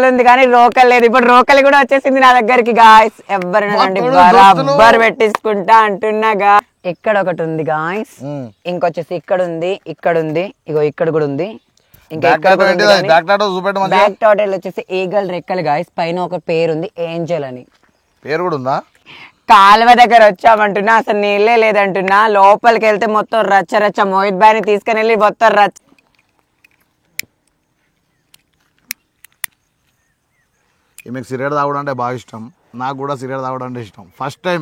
ఉంది కానీ రోకల్ లేదు. ఇప్పుడు రోకల్ కూడా వచ్చేసింది నా దగ్గరికి గాయస్. ఎవరినండి బరాబర్ పెట్టించుకుంటా అంటున్నాగా. ఇక్కడ ఒకటి ఉంది గాయస్, ఇంకొచ్చేసి ఇక్కడ ఉంది, ఇక్కడ ఉంది, ఇగో ఇక్కడ కూడా ఉంది. ఇంకా బ్యాక్ టోటల్ వచ్చేసి ఈగల్ రెక్కలు గాయస్. పైన ఒక పేరు ఉంది ఏంజల్ అని. పేరు కూడా ఉందా? కాలువ దగ్గర వచ్చామంటున్నా, అసలు నీళ్ళే లేదంటున్నా. లోపలికి వెళ్తే మొత్తం రచ్చ రచ్చ. మోహిత్ బాయ్ ని తీసుకుని వెళ్ళి మొత్తం రచ్చ. ఈమెకు సిగరెట్ తాగడం అంటే బాగా ఇష్టం, నాకు కూడా సిగరెట్ తాగడం అంటే ఇష్టం. ఫస్ట్ టైం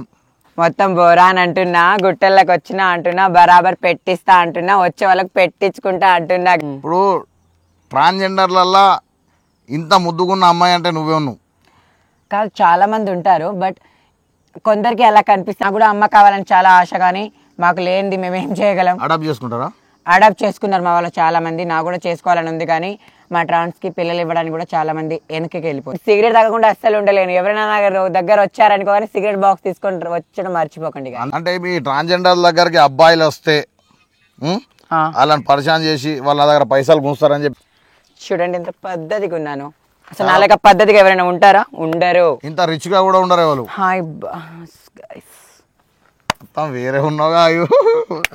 మొత్తం బోరాన్ అంటున్నా, గుట్టల్లోకి వచ్చినా అంటున్నా, బరాబర్ పెట్టిస్తా అంటున్నా, వచ్చే వాళ్ళకి పెట్టించుకుంటా అంటున్నా. ఇప్పుడు ట్రాన్స్జెండర్లల్లా ఇంత ముద్దుగున్న అమ్మాయి అంటే నువ్వే ఉన్నావు కాదు. చాలా మంది ఉంటారు, బట్ కొందరికి అలా కనిపిస్తుంది. నాకు కూడా అమ్మ కావాలని చాలా ఆశ, కానీ మాకు లేనిది మేము ఏం చేయగలం. అడాప్ట్ చేసుకుంటారా? అడాప్ట్ చేసుకున్నారు మా వాళ్ళు చాలా మంది. నాకు కూడా చేసుకోవాలని ఉంది, కానీ మా ట్రాన్స్ కి పిల్లలు ఇవ్వడానికి కూడా చాలా మంది వెనకకి వెళ్ళిపోయి. సిగరెట్ తాగకుండా అస్సలు ఉండలేను. ఎవరైనా నా దగ్గర వచ్చారనుకో కానీ సిగరెట్ బాక్స్ తీసుకొని వచ్చడం మర్చిపోకండి. అంటే మీ ట్రాన్స్జెండర్ దగ్గరికి అబ్బాయిలు వస్తే వాళ్ళని పరిచయం చేసి వాళ్ళ దగ్గర పైసలు గుంస్తారని చెప్పి చూడండి ఎంత పద్ధతిగా ఉన్నాను. అసలు నా లెక్క పద్ధతిగా ఎవరైనా ఉంటారా? ఉండరు. ఇంత రిచ్ గా కూడా ఉండరు వాళ్ళు. హాయ్ మొత్తం వేరే ఉన్నావుగా.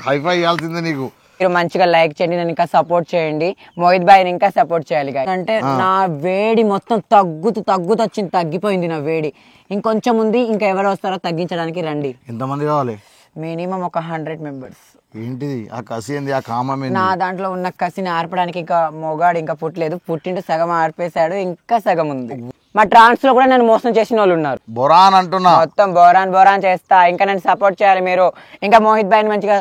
హైఫై ఇవ్వాల్సిందే నీకు. మీరు మంచిగా లైక్ చేయండి, నన్ను ఇంకా సపోర్ట్ చేయండి. మోహిత్ బాయ్ని ఇంకా సపోర్ట్ చేయాలి. అంటే నా వేడి మొత్తం తగ్గుతూ వచ్చింది, తగ్గిపోయింది నా వేడి. ఇంకొంచెం ఉంది, ఇంకా ఎవరు వస్తారో తగ్గించడానికి రండి. ఎంతమంది కావాలి? మినిమం ఒక 100 members. ఏంటిది ఆ కసి ఏంది, ఆ కామం ఏంది? నా దాంట్లో ఉన్న కసిని ఆర్పడానికి ఇంకా మొగాడు ఇంకా పుట్టలేదు. పుట్టింటూ సగం ఆర్పేశాడు, ఇంకా సగం ఉంది. మా ట్రాన్స్ లో కూడా నన్ను మోసం చేసిన వాళ్ళు ఉన్నారు. బొరాన్ అంటున్నా, మొత్తం బోరాన్ చేస్తా. ఇంకా నన్ను సపోర్ట్ చేయాలి మీరు. ఇంకా మోహిత్ బాయ్ని మంచిగా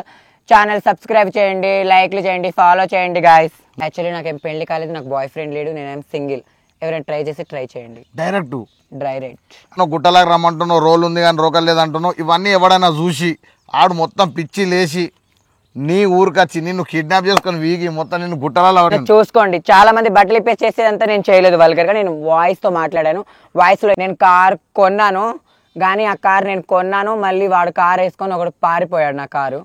ఛానల్ సబ్స్క్రైబ్ చేయండి, లైక్లు చేయండి, ఫాలో చేయండి గాయస్. యాక్చువల్లీ నాకేం పెళ్లి కాలేదు, నాకు బాయ్ ఫ్రెండ్ లేడు, నేనేం సింగిల్. ఎవరైనా ట్రై చేసి ట్రై చేయండి. Direct dry right. నువ్వు గుట్టలాగా రమ్మంటున్నావు, రోల్ ఉంది కానీ రోకలు లేదంటున్నావు. ఇవన్నీ ఎవడైనా చూసి ఆడు మొత్తం పిచ్చి లేచి నీ ఊరికొచ్చి నిన్ను కిడ్నాప్ చేసుకొని వీగి మొత్తం నిన్ను గుట్టలలో చూసుకోండి. చాలా మంది బట్టలు ఇప్పేసి చేసేదంతా నేను చేయలేదు వల్గర్ గా. నేను వాయిస్ తో మాట్లాడాను. వాయిస్ లో నేను కార్ కొన్నాను, కానీ ఆ కార్ నేను కొన్నాను, మళ్ళీ వాడు కార్ వేసుకొని ఒకడు పారిపోయాడు నా కారు.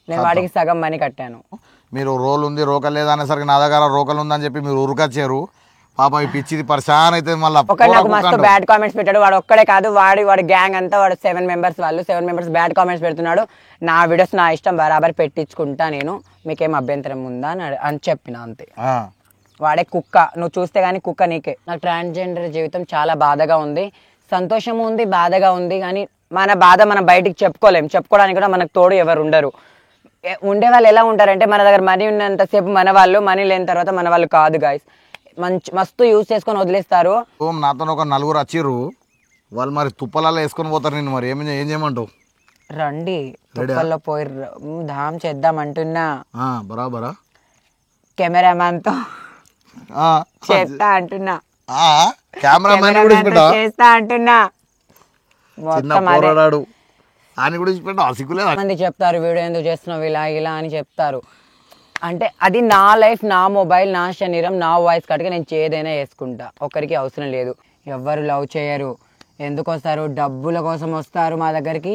నేను వాడికి సగం మనీ కట్టాను. మీరు రోల్ ఉంది రోకలు లేదా అనేసరికి నా దగ్గర రోకలు ఉందని చెప్పి మీరు ఊరికొచ్చారు. పాప ఈ పిచ్చిది పరిశాన్ అయితే మళ్ళీ నాకు మస్తు బ్యాడ్ కామెంట్స్ పెట్టాడు. వాడు ఒక్కడే కాదు, వాడి గ్యాంగ్ అంతా, వాడు 7 members వాళ్ళు 7 members బ్యాడ్ కామెంట్స్ పెడుతున్నాడు. నా వీడియోస్ నా ఇష్టం, బరాబర్ పెట్టించుకుంటా నేను, మీకేం అభ్యంతరం ఉందా అని చెప్పిన అంతే. వాడే కుక్క, నువ్వు చూస్తే గానీ కుక్క నీకే. నాకు ట్రాన్స్జెండర్ జీవితం చాలా బాధగా ఉంది, సంతోషం ఉంది, బాధగా ఉంది. కానీ మన బాధ మనం బయటికి చెప్పుకోలేం. చెప్పుకోవడానికి కూడా మనకు తోడు ఎవరు ఉండరు. ఉండే వాళ్ళు ఎలా ఉంటారంటే, మన దగ్గర మనీ ఉన్నంతసేపు మన వాళ్ళు, మనీ లేని తర్వాత మన వాళ్ళు కాదు గాయస్. మస్తు యూజ్ చేసుకొని వదిలేస్తారు. నాతో ఒక 4 వచ్చిర్రు, వాళ్ళు మరి తుప్పలలో వేసుకొని పోతారు. నేను మరి ఏం చేయమంటావు? రండి తుప్పల్లో పోయి ధామ్ చేద్దాం అంటున్నా. బరాబరా కెమెరామ్యాన్ తో చేస్తా అంటున్నా, చేస్తా అంటున్నా. మంది చెప్తారు వీడియో ఎందుకు చేస్తున్నావు ఇలా ఇలా అని చెప్తారు. అంటే అది నా లైఫ్, నా మొబైల్, నా శరీరం, నా వాయిస్ కట్టుగా నేను ఏదైనా వేసుకుంటా. ఒకరికి అవసరం లేదు. ఎవ్వరు లవ్ చేయరు. ఎందుకు వస్తారు? డబ్బుల కోసం వస్తారు మా దగ్గరికి,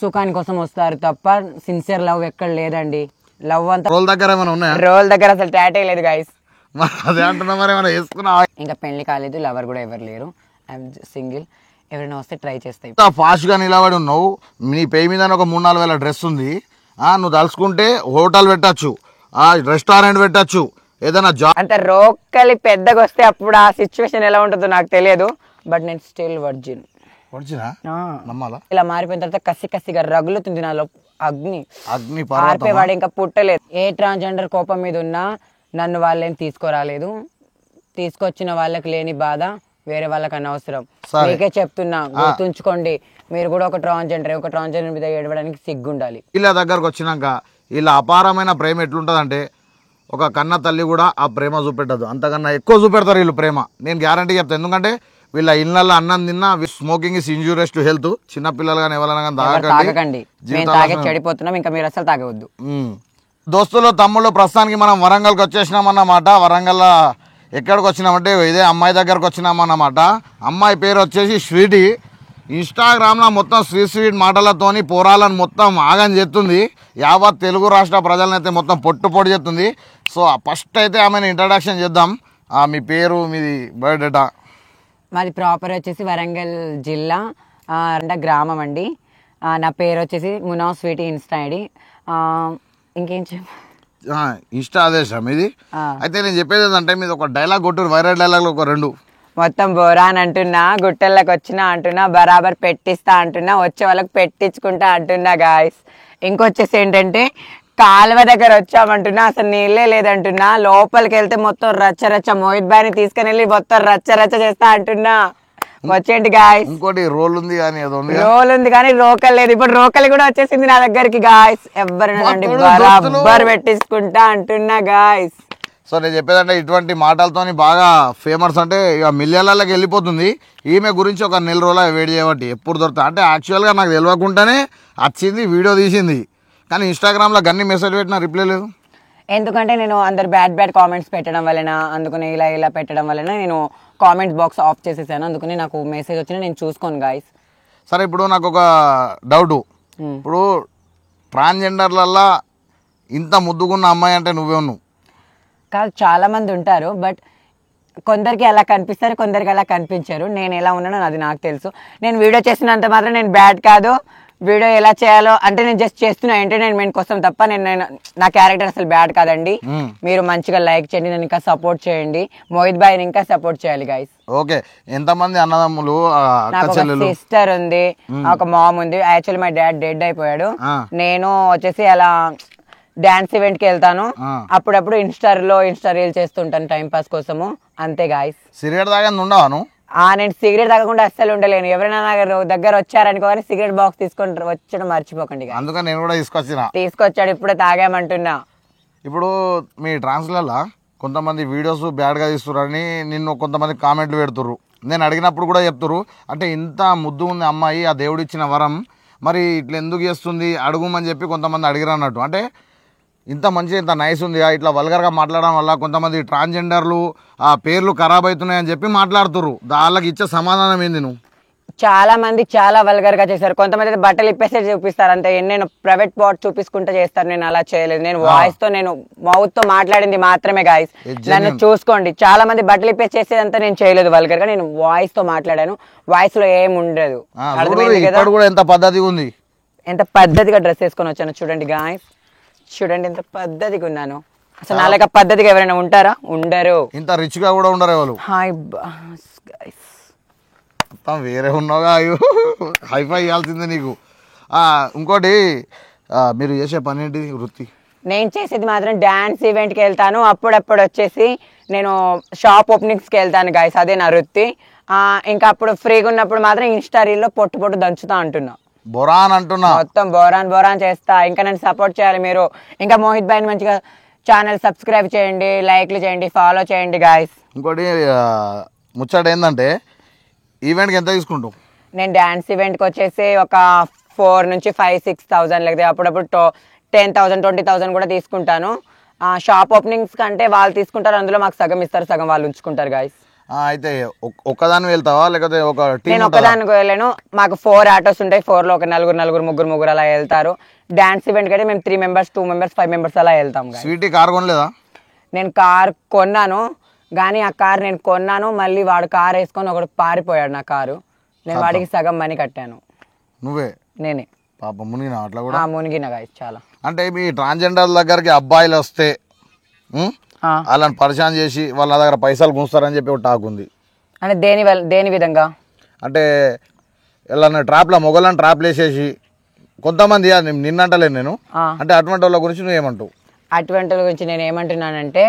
సుఖాని కోసం వస్తారు తప్ప సిన్సియర్ లవ్ ఎక్కడ లేదండి. లవ్ అంతా రోల్ దగ్గర అసలు టాటే లేదు గైస్. ఇంకా పెళ్లి కాలేదు, లవర్ కూడా ఎవరు లేరు, ఐఎమ్ సింగిల్. ఎవరైనా వస్తే ట్రై చేస్తాయి. ఫాస్ట్ గా నిలబడి ఉన్నావు. నీ పేరు మీద ఒక 3-4 వేల డ్రెస్ ఉంది. నువ్వు తలుచుకుంటే హోటల్ పెట్టచ్చు, రెస్టారెంట్ పెట్టచ్చు, ఏదైనా జాబ్. అంటే రోకలి పెద్దగా వస్తే అప్పుడు ఆ సిచ్యువేషన్ ఎలా ఉంటుందో నాకు తెలియదు. బట్ నేను స్టిల్ వర్జిన్. ఇలా మారిపోయిన తర్వాత కసిగా రగులుతుంది నాలో అగ్ని. పారిపోయేవాడు ఇంకా పుట్టలేదు. ఏ ట్రాన్స్జెండర్ కోపం మీద ఉన్నా నన్ను వాళ్ళేం తీసుకురాలేదు. తీసుకొచ్చిన వాళ్ళకి లేని బాధ వేరే వాళ్ళకి అనవసరం. మీకే చెప్తున్నా, గుర్తుంచుకోండి. మీరు కూడా ఒక ట్రాన్స్జెండర్ మీద ఏడవడానికి సిగ్గుండాలి. ఇలా దగ్గరకు వచ్చినాక ఇలా అపారమైన ప్రేమ ఎట్లుంటదంటే, ఒక కన్న తల్లి కూడా ఆ ప్రేమ చూపెట్టదు, అంతకన్నా ఎక్కువ చూపెడతారు వీళ్ళు ప్రేమ. నేను గ్యారంటీ చెప్తాను. ఎందుకంటే వీళ్ళ ఇళ్ళల్లో అన్నం తిన్నా smoking is injurious to health. చిన్నపిల్లలు కానీ ఎవరైనా తాగకండి. చెడిపోతున్నాం, ఇంకా మీరు అసలు తాగవద్దు. దోస్తులు తమ్ముళ్ళు, ప్రస్తుతానికి మనం వరంగల్కి వచ్చేసినాం అన్నమాట. వరంగల్ ఎక్కడికి వచ్చినామంటే ఇదే అమ్మాయి దగ్గరకు వచ్చినామన్నమాట. అమ్మాయి పేరు వచ్చేసి స్వీటీ. ఇన్స్టాగ్రామ్లో మొత్తం స్వీట్ మాటలతోని పోరాలను మొత్తం ఆగం చేస్తుంది. యావత్ తెలుగు రాష్ట్ర ప్రజలనైతే మొత్తం పొట్టు చేస్తుంది. సో ఫస్ట్ అయితే ఆమెను ఇంట్రడక్షన్ చేద్దాం. మీ పేరు, మీది బయోడేటా? మాది ప్రాపర్ వచ్చేసి వరంగల్ జిల్లా అంటే గ్రామం అండి. నా పేరు వచ్చేసి మునా స్వీటీ ఇన్స్టా ఐడి. ఇంకేం ఇన్స్టా ఆదేశం ఇది. అయితే నేను చెప్పేది ఏంటంటే మీది ఒక డైలాగ్ కొట్టు, వైరల్ డైలాగ్ ఒక 2. మొత్తం బోరాన్ అంటున్నా, గుట్టల్లోకి వచ్చినా అంటున్నా, బరాబర్ పెట్టిస్తా అంటున్నా, వచ్చే వాళ్ళకి పెట్టించుకుంటా అంటున్నా గాయస్. ఇంకొచ్చేసి ఏంటంటే కాలువ దగ్గర వచ్చామంటున్నా, అసలు నీళ్ళే లేదంటున్నా, లోపలికి వెళ్తే మొత్తం రచ్చ రచ్చ, మోహిత్ బాయ్ని తీసుకుని వెళ్ళి మొత్తం రచ్చ రచ్చ చేస్తా అంటున్నా. వచ్చేంటి గాయస్. ఇంకోటి రోల్ ఉంది కానీ రోల్ ఉంది కానీ రోకల్ లేదు. ఇప్పుడు రోకల్ కూడా వచ్చేసింది నా దగ్గరికి గాయస్. ఎవరినండి బరాబర్ పెట్టించుకుంటా అంటున్నా గాయస్. సో నేను చెప్పేదంటే ఇటువంటి మాటలతోని బాగా ఫేమస్, అంటే ఇక మిలియన్లకి వెళ్ళిపోతుంది. ఈమె గురించి ఒక 4 రోజులు వెయిట్ చేయబట్టి ఎప్పుడు దొరుకుతా అంటే యాక్చువల్గా నాకు తెలియకుండానే వచ్చింది, వీడియో తీసింది. కానీ ఇన్స్టాగ్రామ్లో గన్ని మెసేజ్ పెట్టినా రిప్లై లేదు. ఎందుకంటే నేను అందరు బ్యాడ్ కామెంట్స్ పెట్టడం వలన, అందుకని ఇలా పెట్టడం వలన నేను కామెంట్స్ బాక్స్ ఆఫ్ చేసేసాను. అందుకని నాకు మెసేజ్ వచ్చినా నేను చూసుకోను గాయస్. సరే, ఇప్పుడు నాకు ఒక డౌటు. ఇప్పుడు ట్రాన్స్జెండర్లల్లో ఇంత ముద్దుగున్న అమ్మాయి అంటే నువ్వే ఉన్నావు కాదు. చాలా మంది ఉంటారు, బట్ కొందరికి అలా కనిపిస్తారు, కొందరికి అలా కనిపించారు. నేను ఎలా ఉన్నానో అది నాకు తెలుసు. నేను వీడియో చేసినంత మాత్రం నేను బ్యాడ్ కాదు. వీడియో ఎలా చేయాలో అంటే నేను జస్ట్ చేస్తున్నా ఎంటర్టైన్మెంట్ కోసం తప్ప నేను నా క్యారెక్టర్ అసలు బ్యాడ్ కాదండి. మీరు మంచిగా లైక్ చేయండి, నన్ను ఇంకా సపోర్ట్ చేయండి, మోహిత్ బాయ్ని ఇంకా సపోర్ట్ చేయాలి గైస్. ఓకే. ఎంతమంది అన్నదమ్ములు? నాకు ఒక సిస్టర్ ఉంది, ఒక మామ్ ఉంది. యాక్చువల్లీ మై డాడ్ డెడ్ అయిపోయాడు. నేను వచ్చేసి అలా డాన్స్ ఈవెంట్ కి వెళ్తాను, అప్పుడప్పుడు ఇన్స్టా రీల్ చేస్తుంటాను టైం పాస్ కోసము, అంతే గాయస్. సిగరెట్ తాగని ఉండవాను? నేను సిగరెట్ తాగకుండా అస్సలు ఉండలేను. ఎవరైనా నా దగ్గర వచ్చారనుకో కానీ సిగరెట్ బాక్స్ తీసుకొని వచ్చడం మర్చిపోకండి. అందుకని నేను కూడా తీసుకొచ్చాడు, ఇప్పుడే తాగామంటున్నా. ఇప్పుడు మీ ట్రాన్స్లలో కొంతమంది వీడియోస్ బ్యాడ్గా తీస్తున్నారని నిన్ను కొంతమంది కామెంట్లు పెడుతుర్రు. నేను అడిగినప్పుడు కూడా చెప్తుర్రు, అంటే ఇంత ముద్దు ఉంది అమ్మాయి, ఆ దేవుడు ఇచ్చిన వరం, మరి ఇట్లా ఎందుకు చేస్తుంది అడుగుమని చెప్పి కొంతమంది అడిగిరు అన్నట్టు. అంటే ఇంత మంచి ఇంత నైస్ ఉంది, ఇట్లా వల్గర్గా మాట్లాడడం వల్ల కొంతమంది ట్రాన్స్జెండర్లు ఆ పేర్లు ఖరాబ్ అవుతున్నాయని చెప్పి మాట్లాడుతుర్రు. వాళ్ళకి ఇచ్చే సమాధానం ఏంది నువ్వు? చాలా మంది చాలా వల్గర్గా చేశారు. కొంతమంది అయితే బట్టలు ఇప్పేసే చూపిస్తారు, అంతే. నేను ప్రైవేట్ పార్ట్ చూపించుకుంటూ చేస్తాను. నేను అలా చేయలేదు. నేను వాయిస్ తో, నేను మౌత్ తో మాట్లాడింది మాత్రమే గాయస్. నన్ను చూసుకోండి. చాలా మంది బట్టలు ఇప్పేసి చేసేదంతా నేను చేయలేదు వల్గర్ గా. నేను వాయిస్ తో మాట్లాడాను. వాయిస్ లో ఏం ఉండదు. ఎంత పద్ధతిగా ఉంది, ఎంత పద్ధతిగా డ్రెస్ వేసుకొని వచ్చాను చూడండి గాయస్. చూడండి ఎంత పద్ధతిగా ఉన్నాను. అసలు నా లేక పద్ధతిగా ఎవరైనా ఉంటారా? ఉండరు. ఇంత రిచ్ గా కూడా ఉండరు ఎవరు. హాయ్ బాస్ గైస్, వేరే ఉన్నావుగా, హైఫై ఇవ్వాల్సిందే నీకు. ఇంకోటి, మీరు చేసే పని ఏంటి వృత్తి? నేను చేసేది మాత్రం డాన్స్ ఈవెంట్కి వెళ్తాను, అప్పుడప్పుడు వచ్చేసి నేను షాప్ ఓపెనింగ్స్కి వెళ్తాను గాయస్, అదే నా వృత్తి. ఇంకా అప్పుడు ఫ్రీగా ఉన్నప్పుడు మాత్రం ఇన్స్టా రీల్లో పొట్టు దంచుతా అంటున్నా. బొరాన్ అంటున్నా, మొత్తం బోరాన్ చేస్తా. ఇంకా నన్ను సపోర్ట్ చేయాలి మీరు. ఇంకా మోహిత్ బాయ్ని మంచిగా ఛానల్ సబ్స్క్రైబ్ చేయండి, లైక్లు చేయండి, ఫాలో చేయండి గాయస్. ఇంకోటి ముచ్చట ఏంటంటే ఈవెంట్కి ఎంత తీసుకుంటావు? నేను డాన్స్ ఈవెంట్కి వచ్చేసి ఒక 4 నుంచి 5-6,000 లేకపోతే అప్పుడప్పుడు 10,000 20,000 కూడా తీసుకుంటాను. షాప్ ఓపెనింగ్స్ కంటే వాళ్ళు తీసుకుంటారు, అందులో మాకు సగం ఇస్తారు, సగం వాళ్ళు ఉంచుకుంటారు గాయస్. అయితే ఒక్కదాన్ని వెళ్తావా లేకపోతే ఒక టీం? నేను ఒక్కదానికి వెళ్ళాను. మాకు 4 ఆటోస్ ఉంటాయి. 4లో ఒక నలుగురు ముగ్గురు అలా వెళ్తారు. డాన్స్ ఈవెంట్ కంటే మేము 3 మెంబర్స్ 2 మెంబర్స్ 5 మెంబర్స్ అలా వెళ్తాం. స్వీటీ కార్ కొనలేదా? నేను కార్ కొన్నాను, కానీ ఆ కార్ నేను కొన్నాను, మళ్ళీ వాడు కార్ వేసుకొని ఒకడు పారిపోయాడు నా కారు. నేను వాడికి సగం మనీ కట్టాను. నువ్వే? నేనే. పాప మునిగిన అట్లా కూడా? మునిగిన గాయస్ చాలా. అంటే మీ ట్రాన్స్జెండర్ దగ్గరికి అబ్బాయిలు వస్తే వాళ్ళని పరిచయం చేసి వాళ్ళ దగ్గర పైసలు గుంస్తారని చెప్పి ఒక టాక్ ఉంది. అంటే దేని విధంగా? అంటే ఇలా ట్రాప్లో మొగలను ట్రాప్లు వేసేసి కొంతమంది, నిన్నంటలేదు నేను, అంటే అటువంటి వాళ్ళ గురించి నువ్వు ఏమంటావు? అటువంటి వాళ్ళ గురించి నేను ఏమంటున్నానంటే,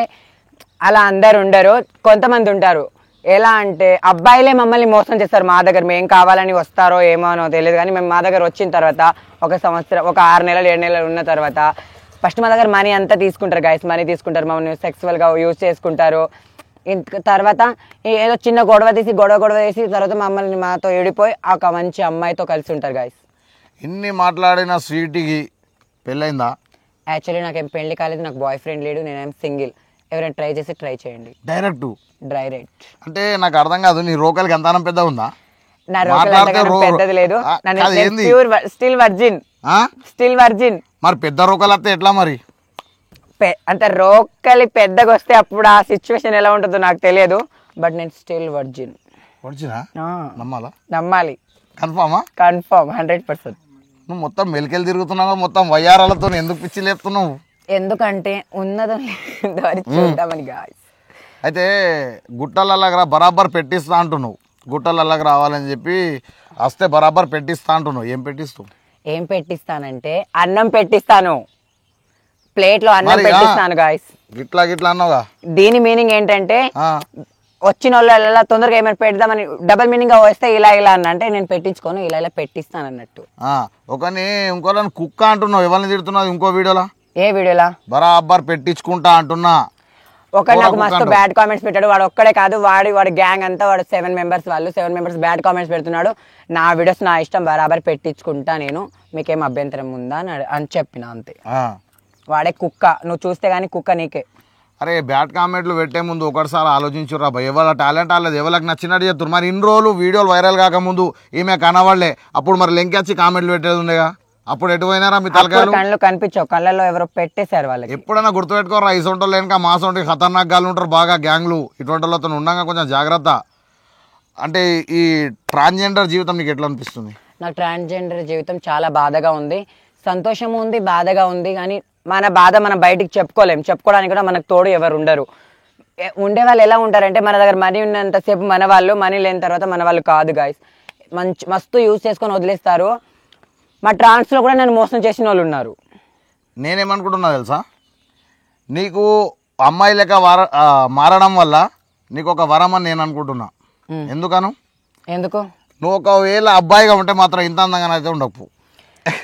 అలా అందరు ఉండరు, కొంతమంది ఉంటారు. ఎలా అంటే అబ్బాయిలే మమ్మల్ని మోసం చేస్తారు. మా దగ్గర మేము కావాలని వస్తారో ఏమో తెలియదు, కానీ మేము మా దగ్గర వచ్చిన తర్వాత ఒక సంవత్సరం, ఒక 6 నెలలు 7 నెలలు ఉన్న తర్వాత ఫస్ట్ మా దగ్గర మనీ అంతా తీసుకుంటారు గైస్. మనీ తీసుకుంటారు, మమ్మల్ని సెక్సువల్గా యూజ్ చేసుకుంటారు. తర్వాత ఏదో చిన్న గొడవ తీసి తర్వాత మమ్మల్ని మాతో ఏడిపోయి ఒక మంచి అమ్మాయితో కలిసి ఉంటారు గైస్. ఇన్ని మాట్లాడిన స్వీటీకి పెళ్ళైందా? యాక్చువల్లీ నాకేం పెళ్లి కాలేదు, నాకు బాయ్ ఫ్రెండ్ లేడు, నేనేం సింగిల్. ఎవరైనా ట్రై చేయండి. డ్రై రైట్ అంటే నాకు అర్థం కాదు. నీ రోకల్కి ఎంత పెద్ద ఉందా? నా రోకల్ పెద్దది లేదు, స్టిల్ వర్జిన్. మరి పెద్ద రోకలు వస్తే ఎట్లా మరి? అంటే రోకలి పెద్దగా వస్తే అప్పుడు ఆ సిచ్యువేషన్ ఎలా ఉంటుందో నాకు తెలియదు, బట్ నేను స్టిల్ వర్జిన్. పొడిచినా నమ్మాలా? నమ్మాలి. కన్ఫామా? కన్ఫర్మ్ 100%. నువ్వు మొత్తం మెలికెళ్ళి తిరుగుతున్నావు, మొత్తం వయ్యారాలతో ఎందుకు పిచ్చి లేపుతున్నావు? ఎందుకంటే ఉన్నదని చూద్దామని గాయ్స్. అయితే గుట్టలలాగా బరాబర్ పెట్టిస్తా అంటున్నావు, గుట్టలలాగా రావాలని చెప్పి వస్తే బరాబర్ పెట్టిస్తా అంటున్నావు. ఏం పెట్టిస్తావు? ఏం పెట్టిస్తానంటే అన్నం పెట్టిస్తాను, ప్లేట్లో అన్నం పెట్టిస్తాను గాయ్స్. గిట్లా గిట్లా అన్నావుగా. దీని మీనింగ్ ఏంటంటే వచ్చిన వాళ్ళు తొందరగా ఏమైనా పెడదామని డబల్ మీనింగ్ గా వస్తే ఇలా ఇలా అన్న అంటే నేను పెట్టించుకోను, ఇలా ఇలా పెట్టిస్తాను అన్నట్టు. ఒకని ఇంకోళ్ళని కుక్క అంటున్నావు, ఎవరిని తిడుతున్నావు ఇంకో వీడియోలా? ఏ వీడియోలా? బరాబర్ పెట్టించుకుంటా అంటున్నా. ఒక నాకు మస్తు బ్యాడ్ కామెంట్స్ పెట్టాడు. వాడు ఒక్కడే కాదు, వాడి గ్యాంగ్ అంతా, వాడు 7 మెంబర్స్ వాళ్ళు 7 మెంబర్స్ బ్యాడ్ కామెంట్స్ పెడుతున్నాడు. నా వీడియోస్ నా ఇష్టం, బరాబర్ పెట్టించుకుంటా నేను, మీకేం అభ్యంతరం ఉందా అని చెప్పిన అంతే. వాడే కుక్క, నువ్వు చూస్తే గానీ కుక్క నీకే. అరే బ్యాడ్ కామెంట్లు పెట్టే ముందు ఒకటిసారి ఆలోచించురా భయ్, ఎవరి టాలెంట్ వాళ్ళది, ఎవరికి నచ్చినట్టు చేస్తారు. మరి ఇన్ని రోజులు వీడియోలు వైరల్ కాకముందు ఈమె కనవాళ్లే, అప్పుడు మరి లెంకొచ్చి కామెంట్లు పెట్టేది ఉండేగా, అప్పుడు ఎటు పోయినారా మీ తలకాయలు? కళ్ళు కనిపించవు, కళ్ళలో ఎవరో పెట్టేశారు వాళ్ళకి. ఎప్పుడైనా గుర్తుపెట్టుకోరా, ఈ సొంటలు లేక మా సొంటి ఖతర్నాక్ గాలు ఉంటారు బాగా, గ్యాంగ్లు. ఇటువంటి వాళ్ళతో ఉండగా కొంచెం జాగ్రత్త. అంటే ఈ ట్రాన్స్జెండర్ జీవితం నీకు ఎట్లా అనిపిస్తుంది? నాకు ట్రాన్స్జెండర్ జీవితం చాలా బాధగా ఉంది, సంతోషం ఉంది, బాధగా ఉంది. కానీ మన బాధ మనం బయటికి చెప్పుకోలేం, చెప్పుకోవడానికి కూడా మనకు తోడు ఎవరు ఉండరు. ఉండే వాళ్ళు ఎలా ఉంటారంటే మన దగ్గర మనీ ఉన్నంతసేపు మన వాళ్ళు, మనీ లేని తర్వాత మన వాళ్ళు కాదు గాయస్. మస్తు యూజ్ చేసుకొని వదిలేస్తారు. మా ట్రాన్స్లో కూడా నన్ను మోసం చేసిన వాళ్ళు ఉన్నారు. నేనేమనుకుంటున్నా తెలుసా, నీకు అమ్మాయి లెక్క మారడం వల్ల నీకు ఒక వరం అని నేను అనుకుంటున్నా. ఎందుకు? నువ్వు ఒకవేళ అబ్బాయిగా ఉంటే మాత్రం ఇంత అందంగా అయితే ఉండకు.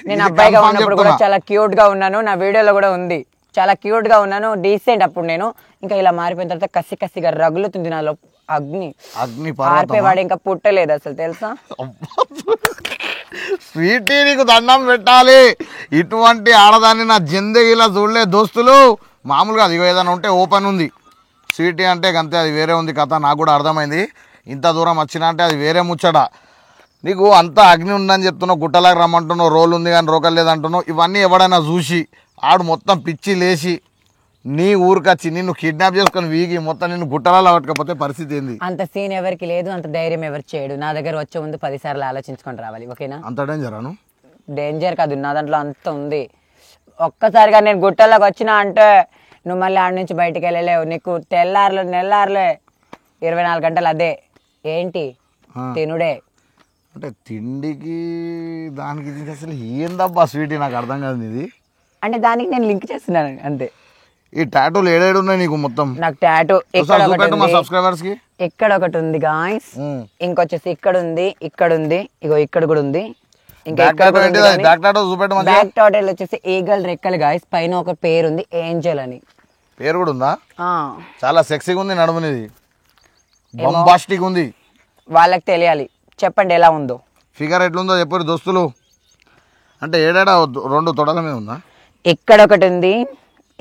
నేను అబ్బాయిగా ఉన్నప్పుడు కూడా చాలా క్యూట్ గా ఉన్నాను, నా వీడియోలో కూడా ఉంది, చాలా క్యూట్ గా ఉన్నాను, డీసెంట్. అప్పుడు నేను ఇంకా ఇలా మారిపోయిన తర్వాత కసిగా రగులుతుంది నాలో అగ్ని. పారిపోయేవాడు ఇంకా పుట్టలేదు అసలు, తెలుసా? స్వీటీ నీకు దండం పెట్టాలి, ఇటువంటి ఆడదాన్ని నా జిందగీలా చూడలే దోస్తులు. మామూలుగా అది ఏదైనా ఉంటే ఓపెన్ ఉంది, స్వీటీ అంటే అంతే, అది వేరే ఉంది కథ. నాకు కూడా అర్థమైంది, ఇంత దూరం వచ్చినా అంటే అది వేరే ముచ్చట. నీకు అంత అగ్ని ఉందని చెప్తున్నావు, గుట్టలాగా రమ్మంటున్నావు, రోల్ ఉంది కానీ రోకలు లేదంటున్నావు. ఇవన్నీ ఎవడైనా చూసి ఆడు మొత్తం పిచ్చి లేచి నీ ఊరికొచ్చి నిన్ను కిడ్నాప్ చేసుకొని వీగి మొత్తం నిన్ను గుట్టలలో పట్టుకపోతే పరిస్థితి ఏంది? అంత సీన్ ఎవరికి లేదు, అంత ధైర్యం ఎవరు చేయడు. నా దగ్గర వచ్చే ముందు 10 సార్లు ఆలోచించుకొని రావాలి, ఓకేనా? అంత డేంజరాను? డేంజర్ కాదు, నా దాంట్లో అంత ఉంది. ఒక్కసారిగా నేను గుట్టలోకి వచ్చినా అంటే నువ్వు మళ్ళీ ఆడ నుంచి బయటికి వెళ్ళలేవు. నీకు నెల్లారులే 24 గంటలు అదే. ఏంటి తినుడే అంటే తిండికి దానికి అసలు ఏందబ్బా స్వీటీ, నాకు అర్థం కాదు ఇది. అంటే దానికి నేను లింక్ చేస్తున్నాను అంతే. ఈ టాటూలు ఏడేడు ఉన్నాయి నీకు మొత్తం? నాకు టాటూ సబ్స్క్రైబర్స్ కి ఇక్కడ ఒకటి ఉంది గాయ్స్, ఇంకొచ్చేసి ఇక్కడ ఉంది, ఇక్కడ ఉంది, ఇగో ఇక్కడ కూడా ఉంది. ఇంకా బ్యాక్ టాటల్ వచ్చేసి ఈగల్ రెక్కలు గాయ్స్, పైన ఒక పేరు ఉంది ఏంజల్ అని. పేరు కూడా ఉందా? చాలా సెక్సీగా ఉంది, నడుమునిది బొంబాస్టిక్ ఉంది. వాళ్ళకి తెలియాలి, చెప్పండి ఎలా ఉందో. ఫిగర్ ఎట్లుందో చెప్పారు దోస్తులు. అంటే ఏడాడా 2 తొడల మీద ఉందా? ఇక్కడ ఒకటి ఉంది,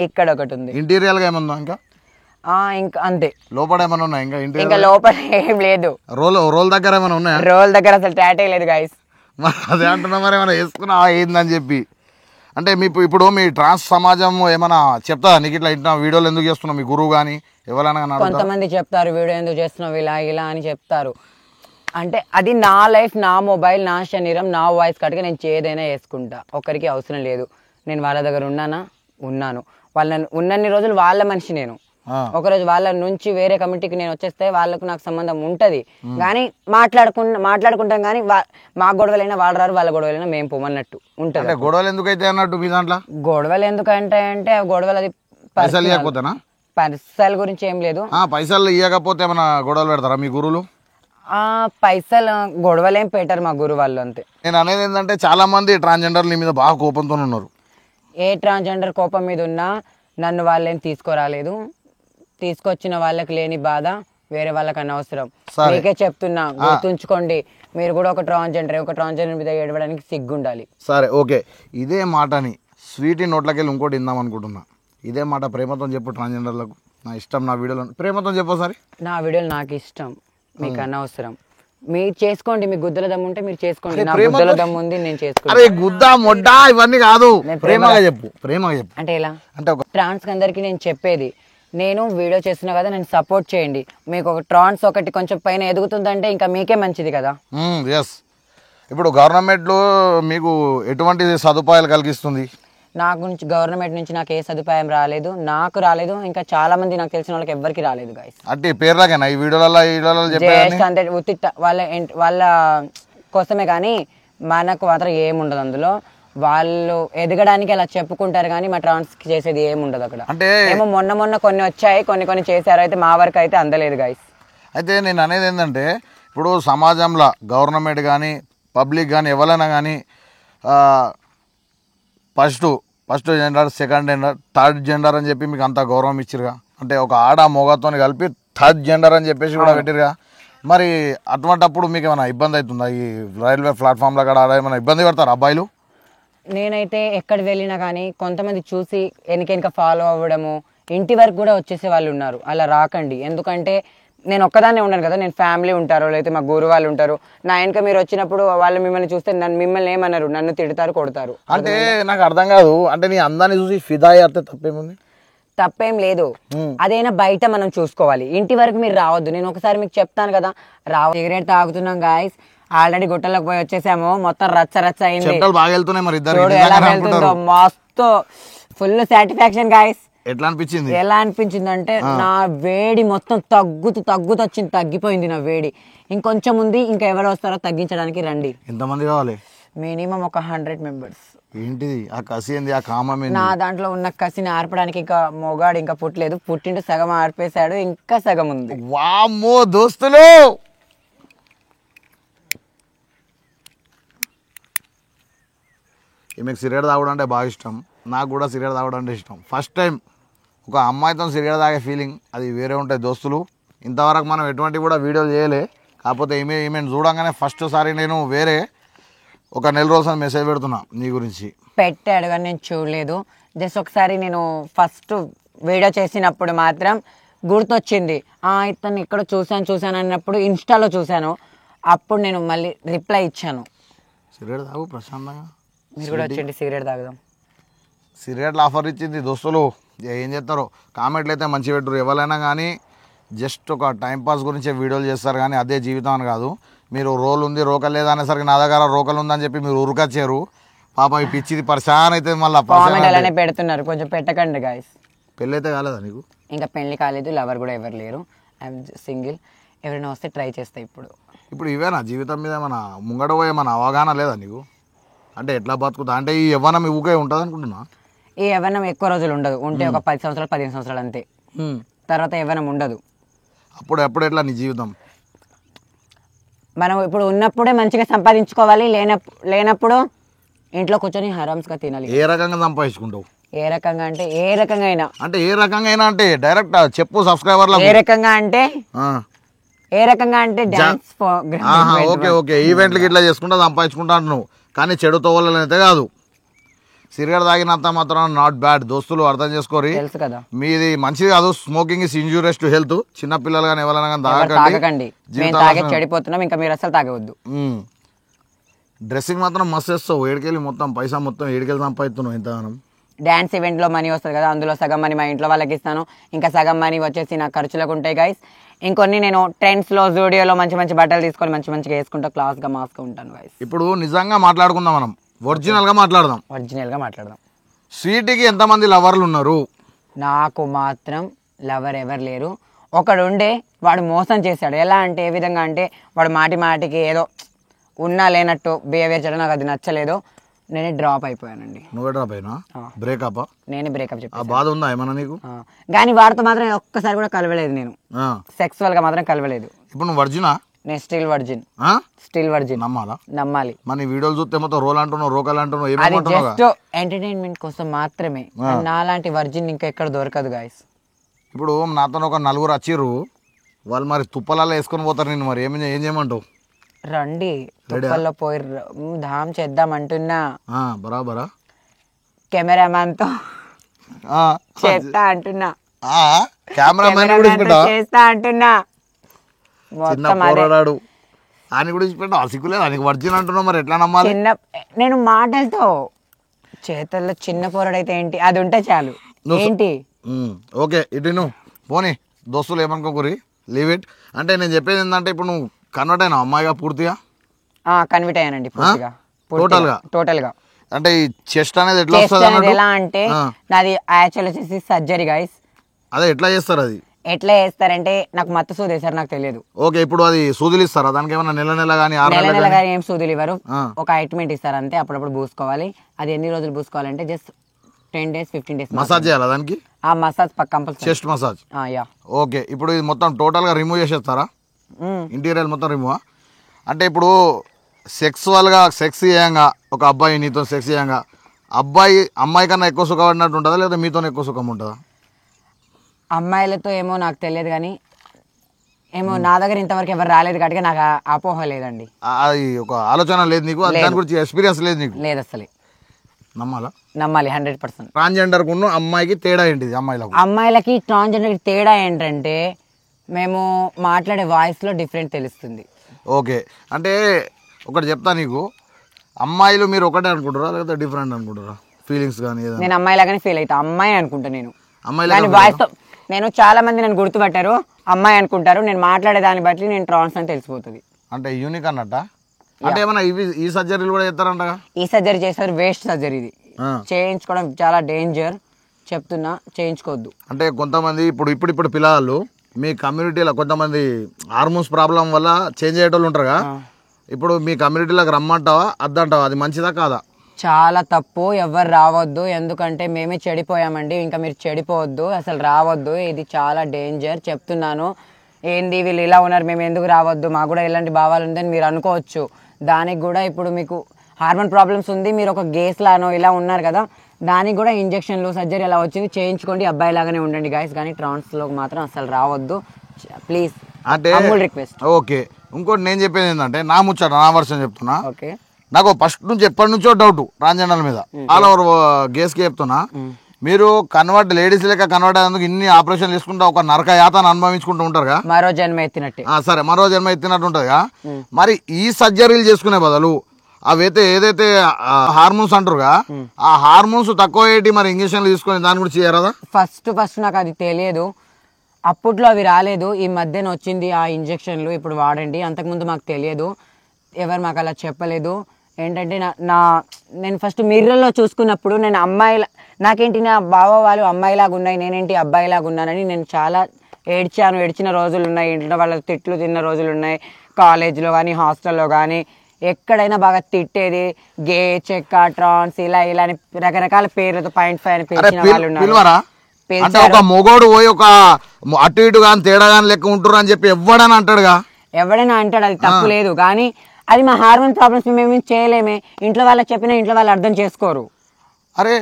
ఇక్కడ ఒకటి ఉంది. ఇంటీరియర్ గా ఏమన్నా ఇంకా అంతే. లోపల ఏమన్నా ఉన్నాయి ఇంకా? ఇంకా లోపల ఏం లేదు. రోల్ దగ్గర ఏమైనా ఉన్నాయా? రోల్ దగ్గర అసలు టాటే లేదు గాయస్. అదే అంటున్నా, మరి ఏమైనా వేసుకున్నా ఏందని చెప్పి. అంటే ఇప్పుడు మీ ట్రాన్స్ సమాజం ఏమైనా చెప్తా నీకు ఇట్లా ఇంట్లో వీడియోలు ఎందుకు చేస్తున్నావు, మీ గురువు కానీ ఎవరైనా? కొంతమంది చెప్తారు వీడియో ఎందుకు చేస్తున్నావు ఇలా ఇలా అని చెప్తారు. అంటే అది నా లైఫ్, నా మొబైల్, నా శరీరం, నా వాయిస్ కట్టుగా నేను ఏదైనా వేసుకుంటా, ఒక్కరికి అవసరం లేదు. నేను వాళ్ళ దగ్గర ఉన్నాను, వాళ్ళని ఉన్నన్ని రోజులు వాళ్ళ మనిషి నేను. ఒకరోజు వాళ్ళ నుంచి వేరే కమిటీకి నేను వచ్చేస్తే వాళ్ళకు నాకు సంబంధం ఉంటది, కానీ మాట్లాడుకుంటాం. కానీ మా గొడవలైనా వాళ్ళు రారు, వాళ్ళ గొడవలైనా మేము పోమన్నట్టు ఉంటది. గొడవలు ఎందుకైతే అన్నట్టు మీ దాంట్లో? గొడవలు ఎందుకంటే అంటే గొడవలు అది పైసల గురించి ఏం లేదు. పైసలు ఇవ్వకపోతే ఏమైనా గొడవలు పెడతారా మీ గురువులు? పైసలు గొడవలేం పెట్టారు మా గురువు వాళ్ళు, అంతే. నేను అనేది ఏంటంటే చాలా మంది ట్రాన్స్జెండర్ల మీద బాగా కోపంతో ఉన్నారు. ఏ ట్రాన్స్జెండర్ కోపం మీద ఉన్నా నన్ను వాళ్ళేం తీసుకురాలేదు. తీసుకొచ్చిన వాళ్ళకి లేని బాధ వేరే వాళ్ళకి అనవసరం. మీకే చెప్తున్నా, గుర్తుంచుకోండి. మీరు కూడా ఒక ట్రాన్స్జెండర్ మీద ఏడవడానికి సిగ్గుండాలి. సరే ఓకే, ఇదే మాటని స్వీటీ నోట్లకి వెళ్ళి ఇంకోటి ఇందాం అనుకుంటున్నా. ఇదే మాట ప్రేమతో చెప్పు ట్రాన్స్జెండర్లకు. నా ఇష్టం, నా వీడియోలో ప్రేమతో చెప్పు. సరే, నా వీడియోలు నాకు ఇష్టం, మీకు అనవసరం. మీరు చేసుకోండి, మీ గుద్దల దమ్ము ఉంటే మీరు చేసుకోండి. నా గుద్దల దమ్ము ఉంది, నేను చేసుకోండి. అరే గుద్దా మొడ్డా ఇవన్నీ కాదు, ప్రేమగా చెప్పు. అంటే ఎలా అంటే ట్రాన్స్ అందరికి నేను చెప్పేది, నేను వీడియో చేస్తున్నా కదా, నేను సపోర్ట్ చేయండి. మీకు ఒక ట్రాన్స్ ఒకటి కొంచెం పైన ఎదుగుతుందంటే ఇంకా మీకే మంచిది కదా. ఎస్. ఇప్పుడు గవర్నమెంట్లో మీకు ఎటువంటి సదుపాయాలు కలిగిస్తుంది? నాకు నుంచి గవర్నమెంట్ నుంచి నాకు ఏ సదుపాయం రాలేదు, నాకు రాలేదు, ఇంకా చాలా మంది నాకు తెలిసిన వాళ్ళకి ఎవ్వరికి రాలేదు గైస్. అంటే పేర్లాగేనా ఈ వీడియోలలో జస్ట్ అంతే ఉత్తిట్ట వాళ్ళ కోసమే, కానీ మనకు మాత్రం ఏముండదు అందులో. వాళ్ళు ఎదగడానికి అలా చెప్పుకుంటారు కానీ మా ట్రాన్స్ చేసేది ఏముండదు అక్కడ. అంటే ఏమో మొన్న కొన్ని వచ్చాయి, కొన్ని చేశారు, అయితే మా వరకు అయితే అందలేదు గైస్. అయితే నేను అనేది ఏంటంటే ఇప్పుడు సమాజంలో గవర్నమెంట్ కానీ పబ్లిక్ కానీ ఎవరైనా కానీ first gender, second gender, third gender అని చెప్పి మీకు అంత గౌరవం ఇచ్చిరుగా. అంటే ఒక ఆడ మొగతో కలిపి థర్డ్ జెండర్ అని చెప్పేసి కూడా పెట్టిరుగా. మరి అటువంటిప్పుడు మీకు ఏమైనా ఇబ్బంది అవుతుందా? ఈ రైల్వే ప్లాట్ఫామ్లో కూడా ఏమైనా ఇబ్బంది పడతారు అబ్బాయిలు? నేనైతే ఎక్కడ వెళ్ళినా కానీ కొంతమంది చూసి వెనక ఫాలో అవ్వడము, ఇంటి వరకు కూడా వచ్చేసే వాళ్ళు ఉన్నారు. అలా రాకండి, ఎందుకంటే నేను ఒక్కదాన్నే ఉన్నాను కదా, నేను ఫ్యామిలీ ఉంటారు, లేకపోతే మా గురు వాళ్ళు ఉంటారు. నా వెనక మీరు వచ్చినప్పుడు వాళ్ళు మిమ్మల్ని చూస్తే మిమ్మల్ని ఏమన్నారు, నన్ను తిడతారు, కొడతారు. అంటే నాకు అర్థం కాదు. అంటే నీ అందాన్ని చూసి ఫిదా అయితే తప్పేముంది? తప్పేం లేదు, అదైనా బయట మనం చూసుకోవాలి, ఇంటి వరకు మీరు రావద్దు. నేను ఒకసారి మీకు చెప్తాను కదా, సిగరెట్ తాగుతున్నాం గాయస్, ఆల్రెడీ గుట్టలోకి పోయి వచ్చేసాము, మొత్తం రచ్చ అయింది. బాగా వెళ్తున్నాయి మరి ఇద్దరు. చూడు ఎలా వెళ్తుందో, మస్తు ఫుల్ సాటిస్ఫాక్షన్ గాయస్. ఎట్లా అనిపించింది? ఎలా అనిపించింది అంటే నా వేడి మొత్తం తగ్గుతూ వచ్చింది, తగ్గిపోయింది నా వేడి. ఇంకొంచెం ఉంది, ఇంకా ఎవరు వస్తారో తగ్గించడానికి రండి. ఎంతమంది కావాలి? మినిమం ఒక 100 members. ఏంటిది ఆ కసి ఏంది, ఆ కామం ఏంది? నా దాంట్లో ఉన్న కసిని ఆర్పడానికి ఇంకా మొగాడు ఇంకా పుట్టలేదు, పుట్టింటూ సగం ఆర్పేశాడు, ఇంకా సగం ఉంది. వామ్మో దోస్తులు, ఈమెకు సిగరెట్ తాగడం అంటే బాగా ఇష్టం, నాకు కూడా సిగరెట్ తాగడం అంటే ఇష్టం. ఫస్ట్ టైం ఒక అమ్మాయితో సిగరెట్ తాగే ఫీలింగ్ అది వేరే ఉంటుంది దోస్తులు. ఇంతవరకు మనం ఎటువంటి కూడా వీడియోలు చేయలే, కాకపోతే ఈమెను చూడంగానే ఫస్ట్ సారి నేను వేరే ఒక నెల రోజులు మెసేజ్ పెడుతున్నా నీ గురించి. పెట్టాడు కానీ నేను చూడలేదు. జస్ట్ ఒకసారి నేను ఫస్ట్ వీడియో చేసినప్పుడు మాత్రం గుర్తొచ్చింది, ఇతను ఇక్కడ చూశాను అన్నప్పుడు ఇన్స్టాలో చూశాను, అప్పుడు నేను మళ్ళీ రిప్లై ఇచ్చాను. సిగరెట్ తాగు ప్రశాంతంగా, మీరు కూడా వచ్చేయండి సిగరెట్ తాగుదాం. సిగరెట్లు ఆఫర్ ఇచ్చింది దోస్తులు. ఏం చేస్తారో కామెంట్లు అయితే మంచి పెట్టరు. ఎవరైనా కానీ జస్ట్ ఒక టైంపాస్ గురించే వీడియోలు చేస్తారు కానీ అదే జీవితం అని కాదు. మీరు రోల్ ఉంది రోకలు లేదా అనేసరికి నా దగ్గర రోకలు ఉందని చెప్పి మీరు ఉరుకొచ్చారు. పాపం ఈ పిచ్చిది పరిశాన్ అయితే మళ్ళీ అలానే పెడుతున్నారు, కొంచెం పెట్టకండి గాయస్. పెళ్ళి అయితే కాలేదా నీకు? ఇంకా పెళ్లి కాలేదు, లవర్ కూడా ఎవరు లేరు, ఐఎమ్ సింగిల్. ఎవరైనా వస్తే ట్రై చేస్తా. ఇప్పుడు ఇవేనా జీవితం మీద మన ముంగడ పోయే మన అవగాహన లేదా నీకు? అంటే ఎట్లా బతుకుతా అంటే ఈ యవ్వనం ఊకే ఉంటుంది అనుకుంటున్నా. ఈ యవ్వనం ఎక్కువ రోజులు ఉండదు, ఉంటే ఒక 10 సంవత్సరాలు 15 సంవత్సరాలు అంతే, తర్వాత యవ్వనం ఉండదు. అప్పుడు ఎట్లా నీ జీవితం? మనం ఇప్పుడు ఉన్నప్పుడే మంచిగా సంపాదించుకోవాలి, లేనప్పుడు ఇంట్లో కూర్చొని హరామ్స్గా తినాలి. ఏ రకంగా సంపాదించుకుంటావు? ఏ రకంగా అంటే ఏ రకంగా అయినా. అంటే ఏ రకంగా అయినా అంటే డైరెక్ట్ చెప్పు సబ్స్క్రైబర్లకు. ఏ రకంగా అంటే డాన్స్. ఓకే ఈవెంట్లకి ఇట్లా చేసుకుంటా సంపాదించుకుంటా అంటున్నావు, కానీ చెడు తోవాలనైతే కాదు. సిగరెట్ తాగినంత మాత్రం నాట్ బ్యాడ్ దోస్తులు, అర్థం చేసుకోరి. తెలుసు కదా మీది మంచిది కాదు. Smoking is injurious to health. చిన్న పిల్లలు కానీ ఎవరైనా కానీ తాగకండి. మేము తాగే చెడిపోతున్నాం, ఇంకా మీరు అసలు తాగవద్దు. డ్రెస్సింగ్ మాత్రం మస్తు వేస్తావు, ఏడికెళ్ళి మొత్తం పైసా మొత్తం ఏడికెళ్ళి సంపాదిస్తున్నావు ఎంతగానం. డాన్స్ ఈవెంట్లో మనీ వస్తుంది కదా, అందులో సగం మనీ మా ఇంట్లో వాళ్ళకి ఇస్తాను, ఇంకా సగం మనీ వచ్చేసి నా ఖర్చులకు ఉంటాయి గైస్. ఇంకొన్ని నేను ట్రెండ్స్లో జూడియోలో మంచి బట్టలు తీసుకొని మంచిగా వేసుకుంటా, క్లాస్గా మాస్గా ఉంటాను గైస్. ఇప్పుడు నిజంగా మాట్లాడుకుందాం, మనం ఒరిజినల్గా మాట్లాడదాం. స్వీటీకి ఎంతమంది లవర్లు ఉన్నారు? నాకు మాత్రం లవర్ ఎవరు లేరు. ఒకడు ఉండే, వాడు మోసం చేశాడు. ఎలా అంటే ఏ విధంగా అంటే వాడు మాటికి ఏదో ఉన్నా లేనట్టు బిహేవియర్ చేయడం, నాకు అది నచ్చలేదు, నేనే డ్రాప్ అయిపోయానండి. నువ్వే డ్రాప్ అయినా? బ్రేకప్? నేనే బ్రేకప్ చెప్పాను. బాధ ఉందా ఏమన్నా నీకు? కానీ వాడితో మాత్రం ఒక్కసారి కూడా కలవలేదు, నేను సెక్సువల్ గా మాత్రం కలవలేదు. ఇప్పుడు నువ్వు వర్జినా? నేను స్టిల్ వర్జిన్. నమ్మాలి. మన వీడియోలు చూస్తే మొత్తం రోల్ అంటున్నావు, రోకలు అంటున్నావు. అది జస్ట్ ఎంటర్టైన్మెంట్ కోసం మాత్రమే. నాలాంటి వర్జిన్ ఇంకా ఎక్కడ దొరకదు గాయస్. ఇప్పుడు నాతో ఒక 4 వచ్చిర్రు, వాళ్ళు మరి తుప్పలలో వేసుకొని పోతారు నేను, మరి ఏం చేయమంటావు? రండి తుప్పల్లో పోయి ధామ్ చేద్దాం అంటున్నా. బరాబరా కెమెరామ్యాన్ తో చేస్తా అంటున్నా, చేస్తా అంటున్నా. ఆయన కూడా సిగ్గులేదు, ఆయనకి వర్జిన్ అంటున్నావు, మరి ఎట్లా నమ్మాలి? నేను మాటలతో, చేతల్లో చిన్న పోరాడైతే ఏంటి, అది ఉంటే చాలు. ఏంటి ఓకే ఇటు పోనీ దోస్తులు ఏమనుకోకూరి లీవ్ ఇట్. అంటే నేను చెప్పేది ఏంటంటే ఇప్పుడు నువ్వు కన్వర్ట్ అయినా అమ్మాయిగా పూర్తిగా కన్వర్ట్ అయ్యానండి పూర్తిగా టోటల్గా అంటే ఈ చెస్ట్ అనేది ఎట్లా వస్తుంది అన్నట్టు? ఎలా అంటే నాది యాక్చువల్ వచ్చేసి సర్జరీ గైస్. అదే ఎట్లా చేస్తారు అది? ఎట్లా చేస్తారంటే నాకు మత్తు సూది వేసారు, నాకు తెలియదు. ఓకే, ఇప్పుడు అది సూదులు ఇస్తారా దానికి? ఏమన్నా నెల కానీ 6 నెల నెల కానీ ఏం సూదులు ఇవ్వరు, ఒక ఆయింట్మెంట్ ఇస్తారు అంతే. అప్పుడప్పుడు పూసుకోవాలి. అది ఎన్ని రోజులు పూసుకోవాలంటే జస్ట్ 10 days 15 days మసాజ్ చేయాలా దానికి? ఆ massage compulsory, chest massage. Yeah. Okay, ఇప్పుడు ఇది మొత్తం టోటల్గా రిమూవ్ చేసేస్తారా? ఇంటీరియర్ మొత్తం రిమూవ్? అంటే ఇప్పుడు సెక్సువల్గా సెక్స్ చేయంగా ఒక అబ్బాయి నీతో సెక్స్ చేయంగా అమ్మాయి కన్నా ఎక్కువ సుఖం పడినట్టు ఉంటుందా లేదా మీతో ఎక్కువ సుఖం ఉంటుందా? అమ్మాయిలతో ఏమో నాకు తెలియదు కానీ ఏమో నా దగ్గర ఇంతవరకు ఎవరు రాలేదు కాబట్టి నాకు అపోహ లేదండి. అది ఒక ఆలోచన లేదు నీకు? దాని గురించి ఎక్స్పీరియన్స్ లేదు నీకు? లేదు అసలు. నమ్మాలి 100%. ట్రాన్స్జెండర్ కు అమ్మాయికి తేడా ఏంటిది? అమ్మాయిలకి ట్రాన్స్జెండర్కి తేడా ఏంటంటే మేము మాట్లాడే వాయిస్లో డిఫరెంట్ తెలుస్తుంది. ఓకే, అంటే ఒకటి చెప్తా నీకు, అమ్మాయిలు మీరు ఒకటే అనుకుంటారా లేకపోతే డిఫరెంట్ అనుకుంటారా? ఫీలింగ్స్ కానీ నేను అమ్మాయిలాగానే ఫీల్ అవుతా, అమ్మాయి అనుకుంటా నేను. అమ్మాయి వాయిస్తో నేను చాలా మంది నన్ను గుర్తుపట్టారు, అమ్మాయి అనుకుంటారు. నేను మాట్లాడే దాన్ని బట్టి నేను ట్రాన్స్ అని తెలిసిపోతుంది. అంటే యూనిక్ అన్నట్ట? అంటే ఏమన్నా ఈ సర్జరీలు కూడా చేస్తారంట? ఈ సర్జరీ చేస్తారు, వేస్ట్ సర్జరీ. ఇది చేయించుకోవడం చాలా డేంజర్, చెప్తున్నా, చేయించుకోవద్దు. అంటే కొంతమంది ఇప్పుడు పిల్లలు మీ కమ్యూనిటీలో కొంతమంది హార్మోన్స్ ప్రాబ్లం వల్ల చేంజ్ అయ్యేటోళ్ళు ఉంటారుగా, ఇప్పుడు మీ కమ్యూనిటీలోకి రమ్మంటావా అద్దంటావా? అది మంచిదా కాదా? చాలా తప్పు, ఎవరు రావద్దు. ఎందుకంటే మేమే చెడిపోయామండి, ఇంకా మీరు చెడిపోవద్దు, అసలు రావద్దు. ఇది చాలా డేంజర్, చెప్తున్నాను. ఏంది వీళ్ళు ఇలా ఉన్నారు, మేము ఎందుకు రావద్దు, మాకు కూడా ఇలాంటి భావాలు ఉందని మీరు అనుకోవచ్చు. దానికి కూడా ఇప్పుడు మీకు హార్మోన్ ప్రాబ్లమ్స్ ఉంది, మీరు ఒక గేస్ లానో ఇలా ఉన్నారు కదా, దానికి కూడా ఇంజక్షన్లు సర్జరీ అలా వచ్చింది, చేయించుకోండి, అబ్బాయి లాగానే ఉండండి గాయస్. కానీ ట్రాన్స్లోకి మాత్రం అసలు రావద్దు ప్లీజ్, అంటే రిక్వెస్ట్. ఓకే, ఇంకోటి నేను చెప్పేది ఏంటంటే నా ముచ్చట, నా వర్షన్ చెప్తున్నా. ఓకే, నాకు ఫస్ట్ నుంచి ఎప్పటి నుంచో డౌట్ ట్రాన్స్జెండర్ మీద, ఆల్ ఓవర్ గేస్కి చెప్తున్నా. మీరు కన్వర్ట్ లేడీస్ లెక్క కన్వర్ట్ అయ్యేందుకు ఇన్ని ఆపరేషన్ చేసుకుంటా ఒక నరక యాతను అనుభవించుకుంటూ ఉంటారుగా, మరో జన్మ ఎత్తినట్టు. సరే, మరో జన్మ ఎత్తినట్టు ఉంటుందిగా. మరి ఈ సర్జరీలు చేసుకునే బదులు అవైతే ఏదైతే హార్మోన్స్ అంటారుగా, ఆ హార్మోన్స్ తక్కువ ఏంటి మరి ఇంజక్షన్లు తీసుకొని దాని గురించి చేయరాదా? ఫస్ట్ నాకు అది తెలియదు, అప్పట్లో అవి రాలేదు, ఈ మధ్యన వచ్చింది ఆ ఇంజక్షన్లు, ఇప్పుడు వాడండి. అంతకుముందు మాకు తెలియదు, ఎవరు మాకు అలా చెప్పలేదు. ఏంటంటే నేను ఫస్ట్ మిర్రర్లో చూసుకున్నప్పుడు నేను నాకేంటి నా బావ వాళ్ళు అమ్మాయిలాగా ఉన్నాయి, నేనేంటి అబ్బాయిలాగా ఉన్నానని నేను చాలా ఏడ్చిన రోజులు ఉన్నాయి. ఇంట్లో వాళ్ళ తిట్లు తిన్న రోజులు ఉన్నాయి, కాలేజ్లో కానీ హాస్టల్లో కానీ ఎక్కడైనా బాగా తిట్టేది. గే, చెక్క, ట్రాన్స్ ఇలా అని రకరకాల పేర్లతో 0.5 అని పిలిచిన వాళ్ళు ఉన్నారు. అంటే ఒక మొగోడు పోయి ఒక అటు ఇటు కానీ తేడా కానీ లెక్క ఉంటారు అని చెప్పి ఎవడైనా అంటాడుగా, ఎవడైనా అంటాడు, అది తప్పు లేదు. కానీ అది మా హార్మోన్ ప్రాబ్లమ్స్, మేము చేయలేమే. ఇంట్లో వాళ్ళకి చెప్పినా ఇంట్లో వాళ్ళు అర్థం చేసుకోరు. అరే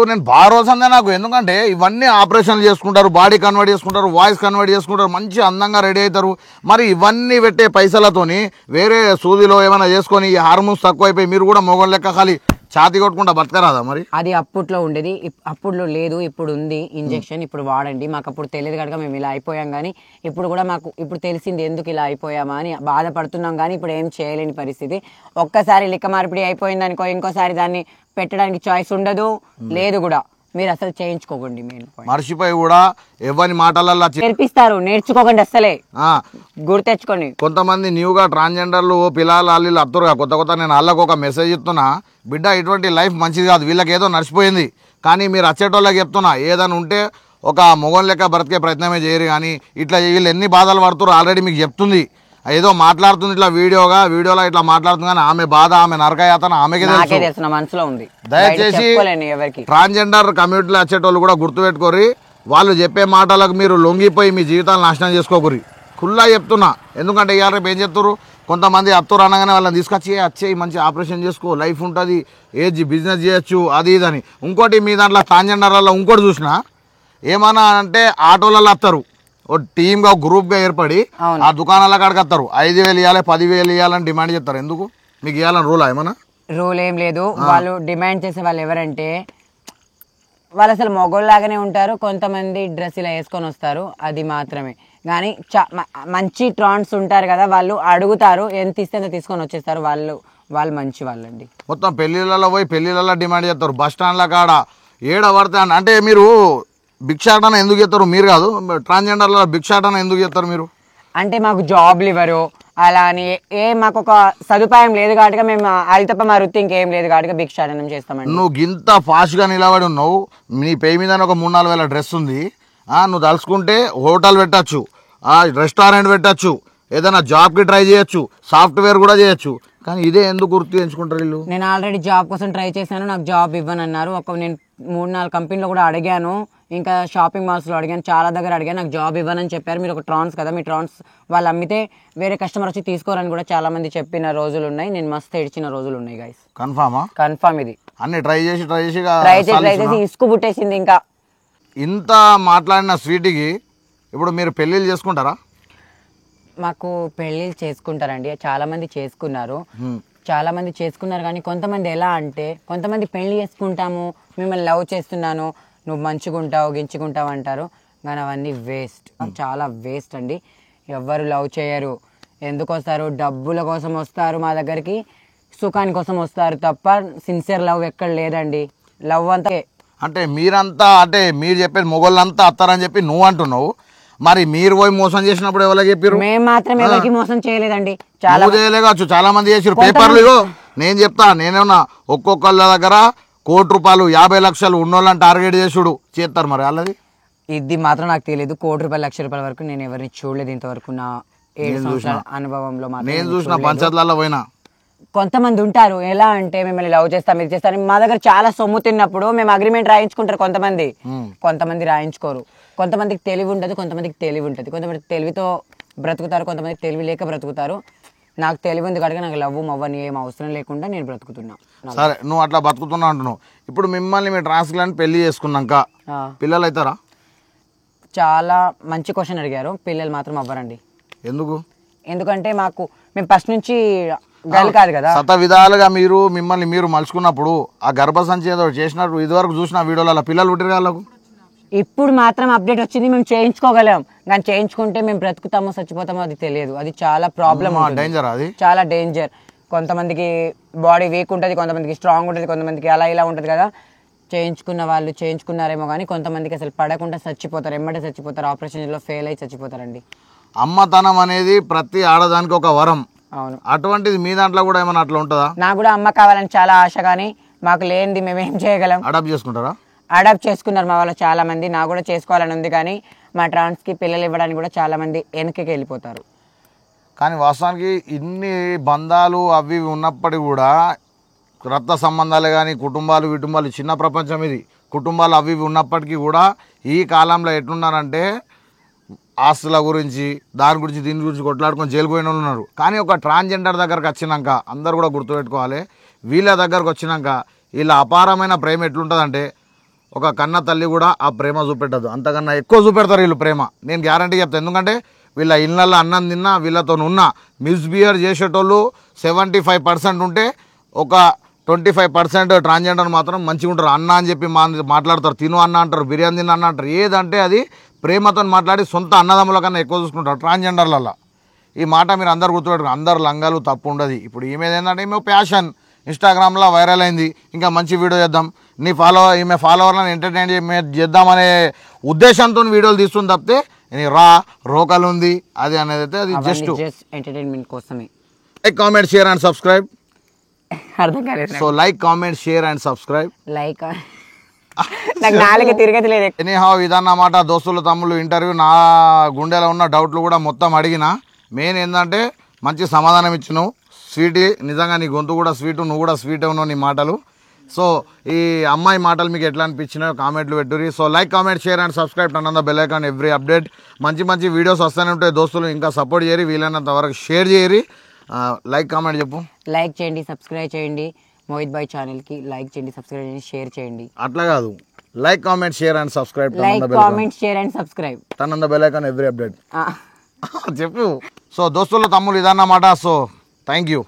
నేను బాగా రోజందే నాకు, ఎందుకంటే ఇవన్నీ ఆపరేషన్లు చేసుకుంటారు, బాడీ కన్వర్ట్ చేసుకుంటారు, వాయిస్ కన్వర్ట్ చేసుకుంటారు, మంచి అందంగా రెడీ అవుతారు. మరి ఇవన్నీ పెట్టే పైసలతోని వేరే సూదిలో ఏమైనా చేసుకొని ఈ హార్మోన్స్ తక్కువ అయిపోయి మీరు కూడా మొగోళ్ళ లెక్క ఖాళీ ఛాతీ కొట్టుకుంటా బతకరాదా? మరి అది అప్పట్లో ఉండేది, అప్పుడులో లేదు, ఇప్పుడు ఉంది ఇంజెక్షన్, ఇప్పుడు వాడండి. మాకు అప్పుడు తెలియదు కనుక మేము ఇలా అయిపోయాం. కానీ ఇప్పుడు కూడా మాకు ఇప్పుడు తెలిసింది ఎందుకు ఇలా అయిపోయామా అని బాధపడుతున్నాం. కానీ ఇప్పుడు ఏం చేయలేని పరిస్థితి. ఒక్కసారి లిక్క మార్పిడి అయిపోయింది అనుకో, ఇంకోసారి దాన్ని పెట్టడానికి చాయిస్ ఉండదు, లేదు కూడా. మీరు అసలు చేయించుకోకండి, మర్చిపోయి కూడా ఎవరి మాటలలో నేర్పిస్తారు, నేర్చుకోకండి, అసలే గుర్తెచ్చుకోండి. కొంతమంది న్యూగా ట్రాన్స్జెండర్లు పిల్లలు వాళ్ళు అత్తరుగా కొత్త నేను వాళ్ళకు ఒక మెసేజ్ ఇస్తున్నా, బిడ్డ ఇటువంటి లైఫ్ మంచిది కాదు, వీళ్ళకి ఏదో నడిచిపోయింది. కానీ మీరు వచ్చేటోళ్ళకి చెప్తున్నా, ఏదైనా ఉంటే ఒక మొగోన్ లెక్క బ్రతికే ప్రయత్నమే చేయరు. కానీ ఇట్లా వీళ్ళు ఎన్ని బాధలు పడుతారో ఆల్రెడీ మీకు చెప్తుంది. ఏదో మాట్లాడుతుంది ఇట్లా వీడియోలో ఇట్లా మాట్లాడుతుంది, కానీ ఆమె బాధ, ఆమె నరకయాతన ఆమెకే తెలుసు, మనసులో ఉంది. దయచేసి ట్రాన్స్జెండర్ కమ్యూనిటీలో వచ్చేటోళ్ళు కూడా గుర్తుపెట్టుకోరి, వాళ్ళు చెప్పే మాటలకు మీరు లొంగిపోయి మీ జీవితాలు నాశనం చేసుకోకూరి. ఖుల్లా చెప్తున్నా, ఎందుకంటే ఇవాళ రేపు ఏం చెప్తారు, కొంతమంది అత్తూరు అనగానే వాళ్ళని తీసుకొచ్చి వచ్చేయి మంచి ఆపరేషన్ చేసుకో, లైఫ్ ఉంటుంది, ఏజ్ బిజినెస్ చేయొచ్చు, అది ఇదని. ఇంకోటి మీ దాంట్లో ట్రాన్స్జెండర్లలో ఇంకోటి చూసినా, ఏమన్నా అంటే ఆటోలలో వస్తారు, ఓ టీమ్గా గ్రూప్గా ఏర్పడి ఆ దుకాణాల కాడికి వస్తారు, 5,000 ఇవ్వాలి 10,000 ఇవ్వాలని డిమాండ్ చేస్తారు. ఎందుకు మీకు ఇవ్వాలని రూల్ ఏమన్నా? రూల్ ఏం లేదు. వాళ్ళు డిమాండ్ చేసే వాళ్ళు ఎవరంటే వాళ్ళు అసలు మొగోళ్ళలాగానే ఉంటారు, కొంతమంది డ్రెస్ ఇలా వేసుకొని వస్తారు, అది మాత్రమే. కానీ మంచి ట్రాన్స్ ఉంటారు కదా, వాళ్ళు అడుగుతారు, ఎంత ఇస్తే అంత తీసుకొని వచ్చేస్తారు. వాళ్ళు మంచి వాళ్ళండి. మొత్తం పెళ్ళిళ్ళలో పోయి పెళ్ళిళ్ళలో డిమాండ్ చేస్తారు, బస్ స్టాండ్ల కాడ ఏడ పడతా. అంటే మీరు భిక్షాటన ఎందుకు చేస్తారు మీరు కాదు, ట్రాన్స్జెండర్ల భిక్షాటన ఎందుకు చేస్తారు మీరు? అంటే మాకు జాబ్లు ఇవ్వరు అలా అని మాకు ఒక సదుపాయం లేదు కాబట్టి మేము అది తప్ప మా వృత్తి ఇంకేం లేదు కాబట్టి భిక్షాటనం చేస్తామండి. నువ్వు గింత ఫాస్ట్గా నిలబడి ఉన్నావు, నీ పేరు మీద ఒక 3-4 వేల డ్రెస్ ఉంది, నువ్వు తలుచుకుంటే హోటల్ పెట్టచ్చు, రెస్టారెంట్ పెట్టచ్చు, ఏదైనా జాబ్కి ట్రై చేయొచ్చు, సాఫ్ట్వేర్ కూడా చేయొచ్చు, కానీ ఇదే ఎందుకు వృత్తి ఎంచుకుంటారు వీళ్ళు? నేను ఆల్రెడీ జాబ్ కోసం ట్రై చేశాను, నాకు జాబ్ ఇవ్వనన్నారు. నేను 3-4 కంపెనీలో కూడా అడిగాను, ఇంకా షాపింగ్ మాల్స్లో అడిగాను, చాలా దగ్గర అడిగాను, నాకు జాబ్ ఇవ్వనని చెప్పారు. మీరు ఒక ట్రాన్స్ కదా, మీ ట్రాన్స్ వాళ్ళు అమ్మితే వేరే కస్టమర్ వచ్చి తీసుకోరని కూడా చాలా మంది చెప్పిన రోజులు ఉన్నాయి. నేను మస్తు ఏడ్చిన రోజులు ఉన్నాయి గైస్. కన్ఫామ్ ఇది అన్ని ట్రై చేసి ఇసుకు పుట్టేసింది. ఇంకా ఇంత మాట్లాడిన స్వీటీకి ఇప్పుడు మీరు పెళ్ళిళ్ళు చేసుకుంటారా? మాకు పెళ్ళిళ్ళు చేసుకుంటారండి, చాలా మంది చేసుకున్నారు, కానీ కొంతమంది ఎలా అంటే కొంతమంది పెళ్లి చేసుకుంటాము, మిమ్మల్ని లవ్ చేస్తున్నాను, నువ్వు మంచుకుంటావు గించుకుంటావు అంటారు, కానీ అవన్నీ వేస్ట్, చాలా వేస్ట్ అండి. ఎవ్వరు లవ్ చేయరు. ఎందుకు వస్తారు? డబ్బుల కోసం వస్తారు మా దగ్గరికి, సుఖాని కోసం వస్తారు తప్ప సిన్సియర్ లవ్ ఎక్కడ లేదండి. లవ్ అంతా అంటే మీరంతా, అంటే మీరు చెప్పేది మొగోళ్ళంతా అత్తారని చెప్పి నువ్వు అంటున్నావు, మరి మీరు పోయి మోసం చేసినప్పుడు ఎవరికి చెప్పారు? మేము మాత్రం ఎవరికి మోసం చేయలేదండి, చాలా మంది చేసారు. పేపర్లు నేను చెప్తా, నేనేమన్నా ఒక్కొక్కళ్ళ దగ్గర ₹1,00,00,000 50 లక్షలు ఉన్నోళ్ళని టార్గెట్ చేసుడు చేస్తారు, మరి వాళ్ళది ఇది మాత్రం నాకు తెలియదు. ₹1,00,00,000 ₹1,00,000 వరకు నేను ఎవరిని చూడలేదు ఇంతవరకు నా 7 సంవత్సరాల అనుభవంలో. నేను చూసిన పంచాయతీలలో పోయినా కొంతమంది ఉంటారు ఎలా అంటే మిమ్మల్ని లవ్ చేస్తాం ఇది చేస్తాను, మా దగ్గర చాలా సొమ్ము తిన్నప్పుడు మేము అగ్రిమెంట్ రాయించుకుంటారు. కొంతమంది రాయించుకోరు. కొంతమందికి తెలివి ఉండదు, కొంతమందికి తెలివి ఉంటుంది. కొంతమంది తెలివితో బ్రతుకుతారు, కొంతమందికి తెలివి లేక బ్రతుకుతారు. నాకు తెలివి ఉంది కనుక నాకు లవ్ మవ్వని ఏం అవసరం లేకుండా నేను బ్రతుకుతున్నా. సరే, నువ్వు అట్లా బతుకుతున్నా అంటున్నావు. ఇప్పుడు మిమ్మల్ని మీ ట్రాన్స్లాండ్ పెళ్లి చేసుకున్నాక పిల్లలు అవుతారా? చాలా మంచి క్వశ్చన్ అడిగారు. పిల్లలు మాత్రం అవ్వరండి. ఎందుకంటే మేము ఫస్ట్ నుంచి గర్ల్ కాదు కదా. శత విధాలుగా మిమ్మల్ని మీరు మలుచుకున్నప్పుడు ఆ గర్భసంచి ఏదో చేసినట్టు ఇదివరకు చూసిన వీడియోలలో పిల్లలు పుట్టిరు వాళ్ళకు. ఇప్పుడు మాత్రం అప్డేట్ వచ్చింది, మేము చేయించుకోగలం, కానీ చేయించుకుంటే మేము బ్రతుకుతామో చచ్చిపోతామో అది తెలియదు. అది చాలా ప్రాబ్లం, డేంజర్, అది చాలా డేంజర్. కొంతమందికి బాడీ వీక్ ఉంటుంది, కొంతమందికి స్ట్రాంగ్ ఉంటుంది, కొంతమందికి అలా ఇలా ఉంటుంది కదా. చేయించుకున్న వాళ్ళు చేయించుకున్నారేమో కానీ కొంతమందికి అసలు పడకుండా చచ్చిపోతారు, ఎమ్మటే చచ్చిపోతారు, ఆపరేషన్లో ఫెయిల్ అయ్యి చచ్చిపోతారండి. అమ్మతనం అనేది ప్రతి ఆడదానికి ఒక వరం. అవును, అటువంటిది మీ దాంట్లో కూడా ఏమైనా అట్లా ఉంటుందా? నాకు కూడా అమ్మ కావాలని చాలా ఆశ, కానీ మాకు లేనిది మేము ఏం చేయగలం? అడాప్ట్ చేసుకుంటారా? అడాప్ట్ చేసుకున్నారు మా వాళ్ళు చాలా మంది. నాకు కూడా చేసుకోవాలని ఉంది, కానీ మా ట్రాన్స్కి పిల్లలు ఇవ్వడానికి కూడా చాలా మంది వెనక్కి వెళ్ళిపోతారు. కానీ వాస్తవానికి ఇన్ని బంధాలు అవి ఉన్నప్పటికీ కూడా రక్త సంబంధాలు కానీ కుటుంబాలు చిన్న ప్రపంచం ఇది, కుటుంబాలు అవి ఉన్నప్పటికీ కూడా ఈ కాలంలో ఎట్లున్నారంటే ఆస్తుల గురించి దీని గురించి కొట్లాడుకొని జైలు పోయిన వాళ్ళు ఉన్నారు. కానీ ఒక ట్రాన్స్జెండర్ దగ్గరకు వచ్చినాక అందరు కూడా గుర్తుపెట్టుకోవాలి, వీళ్ళ దగ్గరకు వచ్చినాక వీళ్ళ అపారమైన ప్రేమ ఎట్లుంటుందంటే ఒక కన్న తల్లి కూడా ఆ ప్రేమ చూపెట్టదు, అంతకన్నా ఎక్కువ చూపెడతారు వీళ్ళు ప్రేమ. నేను గ్యారంటీ చెప్తాను. ఎందుకంటే వీళ్ళ ఇళ్ళల్లో అన్నం తిన్నా వీళ్ళతో ఉన్న మిస్బిహేవ్ చేసేటోళ్ళు 75% ఉంటే ఒక 25% ట్రాన్స్జెండర్ మాత్రం మంచిగా ఉంటారు. అన్న అని చెప్పి మాట్లాడతారు, తిను అన్న అంటారు, బిర్యానీ తిన్న అన్న అంటారు. ఏదంటే అది ప్రేమతో మాట్లాడి సొంత అన్నదమ్ముల కన్నా ఎక్కువ చూసుకుంటారు ట్రాన్స్జెండర్లలో. ఈ మాట మీరు అందరు గుర్తుపెట్టుకుని, అందరు లంగాలు తప్పు ఉండదు. ఇప్పుడు ఈమె ఏంటంటే ఈమె ప్యాషన్, ఇన్స్టాగ్రామ్లో వైరల్ అయింది, ఇంకా మంచి వీడియో చేద్దాం, ఈమె ఫాలోవర్లను ఎంటర్టైన్ చేద్దామనే ఉద్దేశంతో వీడియోలు తీస్తుంది తప్పితే రోకలు ఉంది అది అనేది అయితే అది జస్ట్ ఎంటర్టైన్మెంట్ కోసమే. Like comment share and subscribe. అర్థం కాలేదు. So like comment share and subscribe. Like నాకు నాలుగు తిరగతి లేదు. ఎనీహౌ ఇదన్నమాట దోస్తులు తమ్ముళ్ళు ఇంటర్వ్యూ. నా గుండెలో ఉన్న డౌట్లు కూడా మొత్తం అడిగిన. మెయిన్ ఏంటంటే మంచి సమాధానం ఇచ్చినావు. స్వీటీ, నిజంగా నీ గొంతు కూడా స్వీటు, నువ్వు కూడా స్వీట్ ఉన్నావు నీ మాటలు. సో ఈ అమ్మాయి మాటలు మీకు ఎట్లా అనిపించినాయో కామెంట్లు పెట్టుర్రి. So like comment share and subscribe turn on the bell icon every update. మంచి వీడియోస్ వస్తూనే ఉంటాయి దోస్తులు. ఇంకా సపోర్ట్ చేయరి, వీలైనంత వరకు షేర్ చేయరి. లైక్ కామెంట్ చెప్పు. లైక్ చేయండి, సబ్స్క్రైబ్ చేయండి. మోహిత్ భాయ్ ఛానల్కి లైక్ చేయండి, సబ్స్క్రైబ్ చేయండి, షేర్ చేయండి. అట్లా కాదు, like comment share and subscribe. Like comment share and subscribe turn on the bell icon every update చెప్పు. సో దోస్తులు తమ్ముళ్ళు ఇదన్నమాట. So thank you.